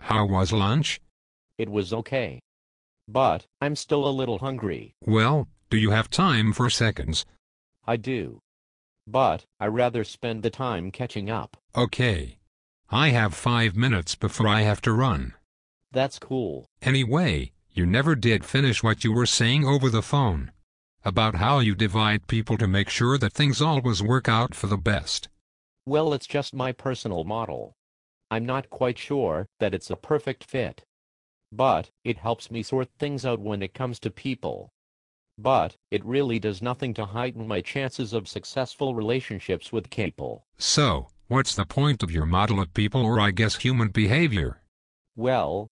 How was lunch? It was okay. But I'm still a little hungry. Well, do you have time for seconds? I do. But I rather spend the time catching up. Okay. I have 5 minutes before I have to run. That's cool. Anyway, you never did finish what you were saying over the phone. About how you divide people to make sure that things always work out for the best. Well, it's just my personal model. I'm not quite sure that it's a perfect fit. But it helps me sort things out when it comes to people. But it really does nothing to heighten my chances of successful relationships with people. So, what's the point of your model of people, or I guess human behavior? Well,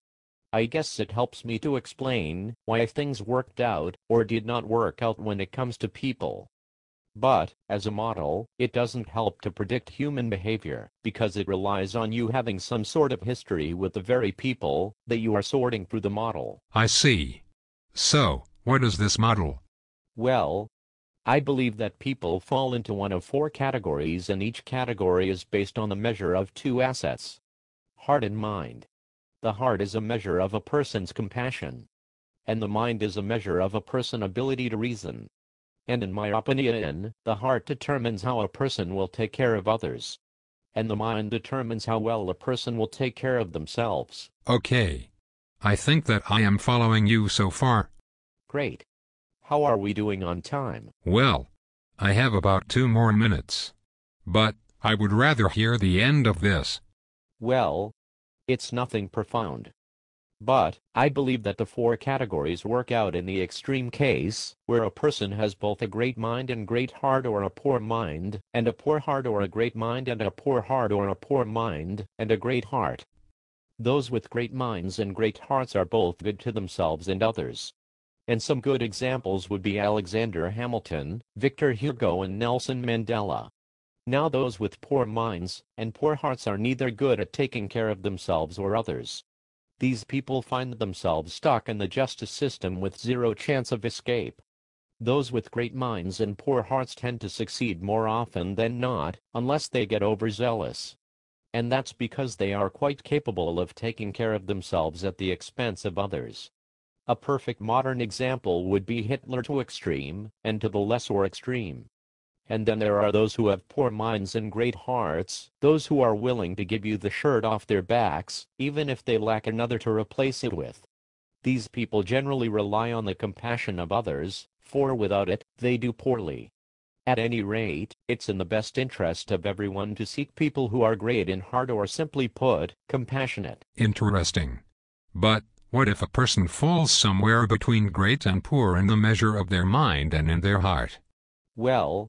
I guess it helps me to explain why things worked out or did not work out when it comes to people. But, as a model, it doesn't help to predict human behavior, because it relies on you having some sort of history with the very people that you are sorting through the model. I see. So, what is this model? Well, I believe that people fall into one of 4 categories, and each category is based on the measure of 2 assets: heart and mind. The heart is a measure of a person's compassion, and the mind is a measure of a person's ability to reason. And in my opinion, the heart determines how a person will take care of others, and the mind determines how well a person will take care of themselves. Okay. I think that I am following you so far. Great. How are we doing on time? Well, I have about 2 more minutes. But I would rather hear the end of this. Well, it's nothing profound. But I believe that the 4 categories work out in the extreme case, where a person has both a great mind and great heart, or a poor mind and a poor heart, or a great mind and a poor heart, or a poor mind and a great heart. Those with great minds and great hearts are both good to themselves and others. And some good examples would be Alexander Hamilton, Victor Hugo, and Nelson Mandela. Now those with poor minds and poor hearts are neither good at taking care of themselves or others. These people find themselves stuck in the justice system with zero chance of escape. Those with great minds and poor hearts tend to succeed more often than not, unless they get overzealous. And that's because they are quite capable of taking care of themselves at the expense of others. A perfect modern example would be Hitler to extreme, and to the lesser extreme. And then there are those who have poor minds and great hearts, those who are willing to give you the shirt off their backs, even if they lack another to replace it with. These people generally rely on the compassion of others, for without it, they do poorly. At any rate, it's in the best interest of everyone to seek people who are great in heart, or simply put, compassionate. Interesting. But what if a person falls somewhere between great and poor in the measure of their mind and in their heart? Well,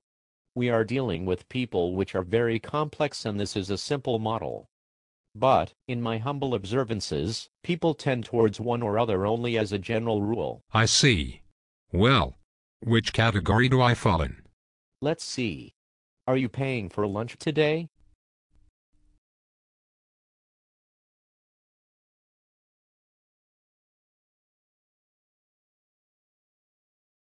we are dealing with people which are very complex, and this is a simple model. But, in my humble observances, people tend towards one or other only as a general rule. I see. Well, which category do I fall in? Let's see. Are you paying for lunch today?